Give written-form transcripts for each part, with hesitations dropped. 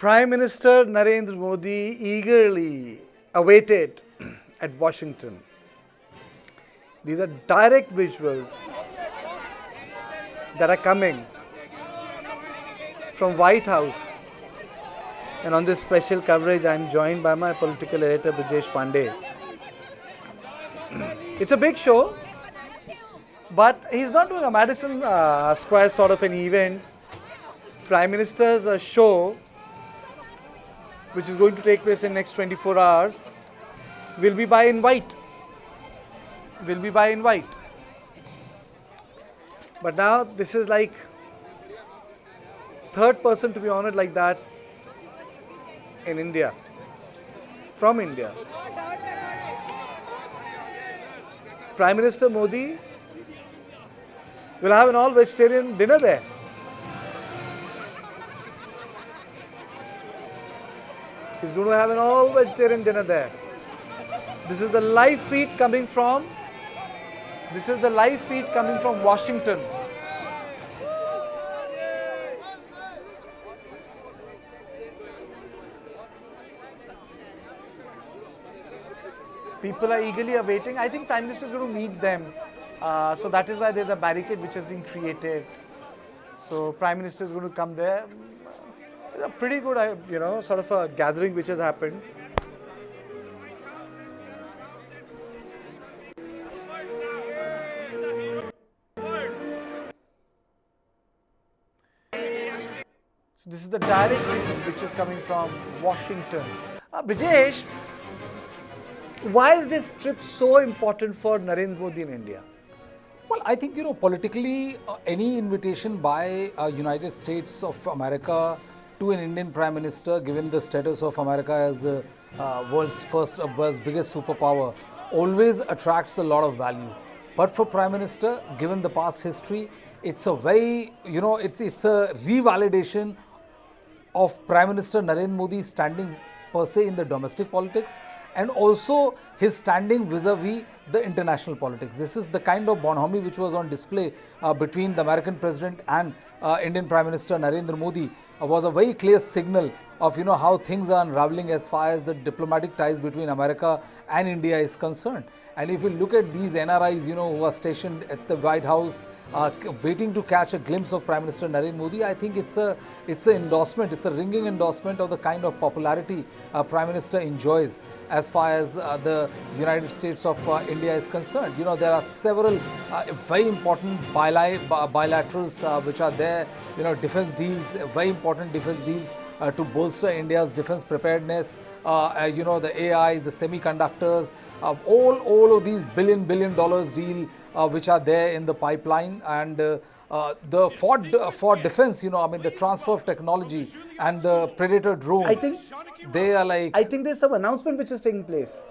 Prime Minister Narendra Modi eagerly awaited at Washington. These are direct visuals that are coming from White House. And on this special coverage, I am joined by my political editor, Brijesh Pandey. It's a big show, but he's not doing a Madison Square sort of an event. Prime Minister's show, which is going to take place in next 24 hours, will be by invite. But now this is like third person to be honored like that in India, from India. Prime Minister Modi will have an all-vegetarian dinner there. He's going to have an all-vegetarian dinner there. This is the live feed coming from Washington. People are eagerly awaiting. I think Prime Minister is going to meet them. So that is why there's a barricade which has been created. So Prime Minister is going to come there. It's a pretty good, sort of a gathering which has happened. So this is the direct which is coming from Washington. Brijesh, why is this trip so important for Narendra Modi in India? Well, I think, politically, any invitation by United States of America to an Indian Prime Minister, given the status of America as the world's biggest superpower, always attracts a lot of value. But for Prime Minister, given the past history, it's a very, it's a revalidation of Prime Minister Narendra Modi's standing per se in the domestic politics, and also his standing vis-a-vis the international politics. This is the kind of bonhomie which was on display between the American President and Indian Prime Minister Narendra Modi was a very clear signal of how things are unraveling as far as the diplomatic ties between America and India is concerned. And if you look at these NRIs who are stationed at the White House waiting to catch a glimpse of Prime Minister Narendra Modi, I think it's an endorsement, it's a ringing endorsement of the kind of popularity Prime Minister enjoys as far as the United States of India is concerned. There are several very important bilaterals which are there, defense deals, very important defense deals to bolster India's defense preparedness, the AI, the semiconductors, all of these billion dollars deal which are there in the pipeline, and for defense, the transfer of technology and the Predator drone. I think there's some announcement which is taking place.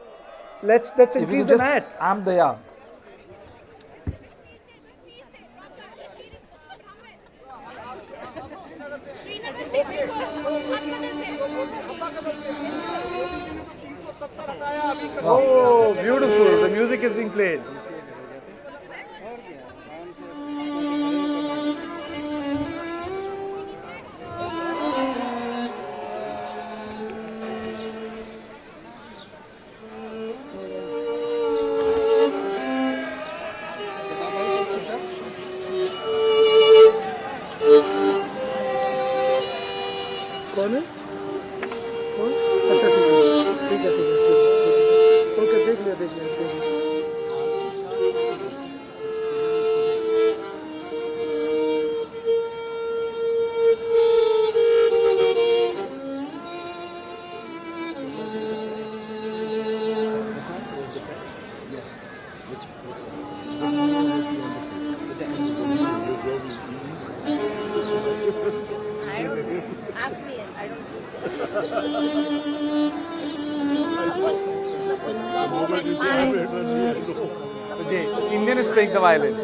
Let's increase the net. I'm there. Oh, beautiful. The music is being played. कौन है? कौन? अच्छा ठीक है okay देख लिया Ask me, I don't Indian is playing the violin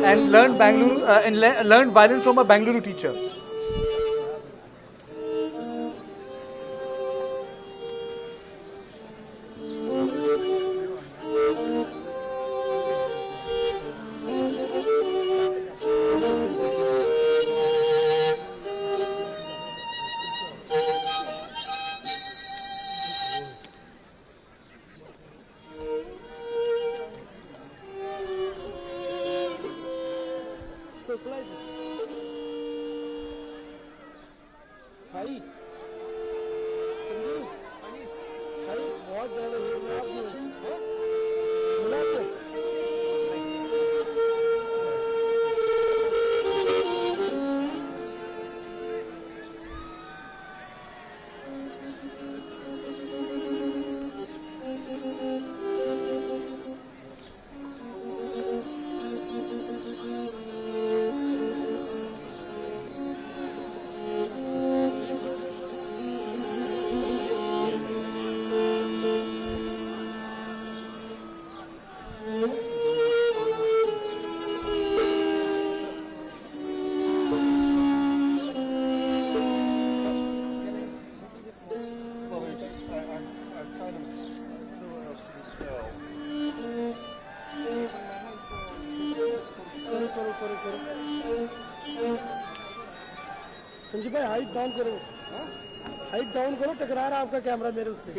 and learned learned violin from a Bangalore teacher. भाई संजीव भाई बहुत ज्यादा संजीव भाई हाइट डाउन करो टकरा रहा है आपका कैमरा मेरे उससे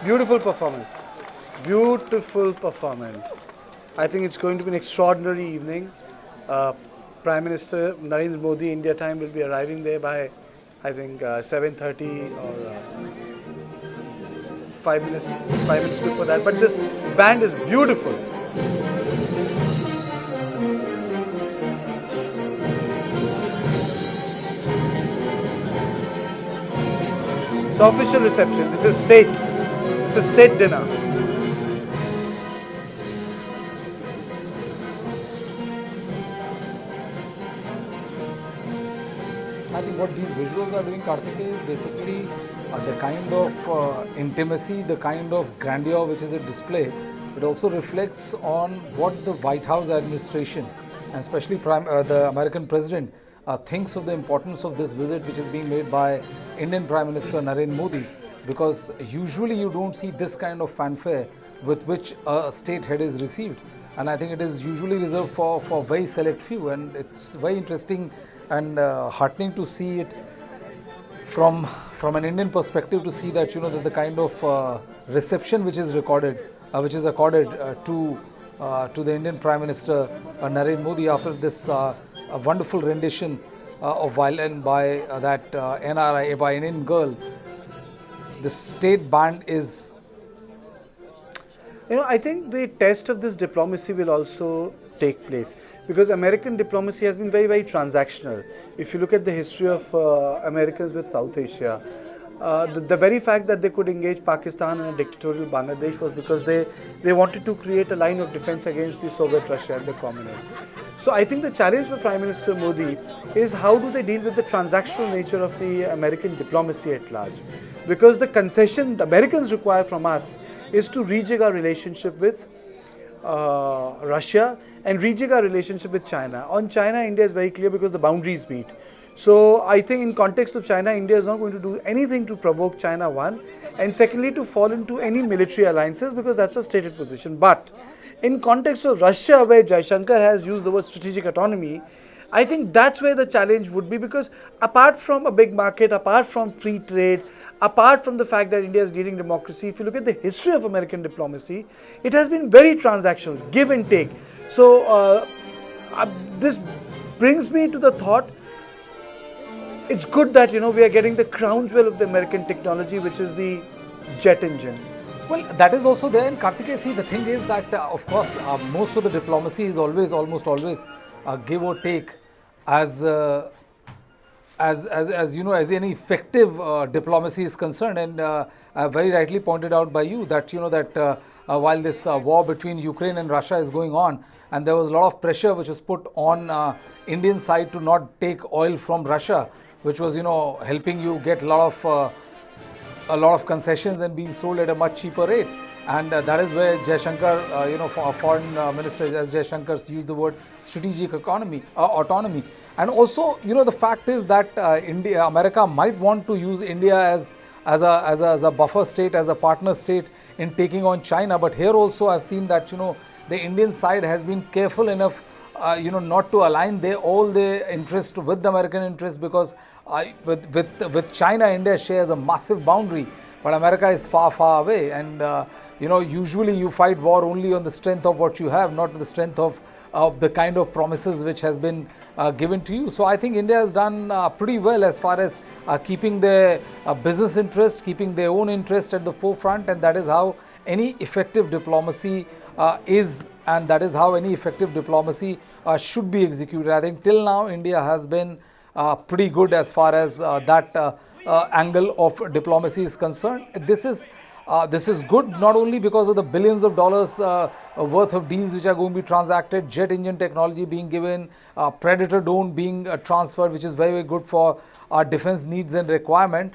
Beautiful performance. Beautiful performance. I think it's going to be an extraordinary evening. Prime Minister Narendra Modi, India time, will be arriving there by, I think, 7:30 or 5 minutes before that. But this band is beautiful. It's official reception. This is state. This is state dinner. I think what these visuals are doing, Kartikeya, is basically the kind of intimacy, the kind of grandeur which is a display. It also reflects on what the White House administration, and especially the American president, thinks of the importance of this visit which is being made by Indian Prime Minister Narendra Modi, because usually you don't see this kind of fanfare with which a state head is received, and I think it is usually reserved for very select few, and it's very interesting and heartening to see it from an Indian perspective, to see that that the kind of reception which is accorded to the Indian Prime Minister Narendra Modi after this a wonderful rendition of violin by that NRI, by an Indian girl. The state band is. I think the test of this diplomacy will also take place because American diplomacy has been very, very transactional. If you look at the history of Americans with South Asia, the very fact that they could engage Pakistan and a dictatorial Bangladesh was because they wanted to create a line of defense against the Soviet Russia and the communists. So I think the challenge for Prime Minister Modi is how do they deal with the transactional nature of the American diplomacy at large? Because the concession the Americans require from us is to rejig our relationship with Russia and rejig our relationship with China. On China, India is very clear because the boundaries meet. So I think in context of China, India is not going to do anything to provoke China, one, and secondly to fall into any military alliances because that's a stated position. But in context of Russia, where Jaishankar has used the word strategic autonomy, I think that's where the challenge would be because apart from a big market, apart from free trade, apart from the fact that India is leading democracy, if you look at the history of American diplomacy, it has been very transactional, give and take. So this brings me to the thought, it's good that we are getting the crown jewel of the American technology, which is the jet engine. Well, that is also there in Kartikeya. See, the thing is that, of course, most of the diplomacy is almost always give or take, as as any effective diplomacy is concerned. And very rightly pointed out by you that while this war between Ukraine and Russia is going on, and there was a lot of pressure which was put on Indian side to not take oil from Russia, which was helping you get a lot of concessions and being sold at a much cheaper rate. And that is where Jaishankar, foreign minister, as Jaishankar used the word strategic autonomy. And also, the fact is that America might want to use India as a buffer state, as a partner state in taking on China. But here also, I've seen that the Indian side has been careful enough, not to align all their interest with the American interest, because with China, India shares a massive boundary, but America is far, far away. And usually you fight war only on the strength of what you have, not the strength of the kind of promises which has been given to you. So I think India has done pretty well as far as keeping their business interest, keeping their own interest at the forefront, and that is how any effective diplomacy is, and that is how any effective diplomacy should be executed. I think till now India has been pretty good as far as that angle of diplomacy is concerned. This is good not only because of the billions of dollars worth of deals which are going to be transacted, jet engine technology being given, Predator drone being transferred, which is very, very good for our defense needs and requirement.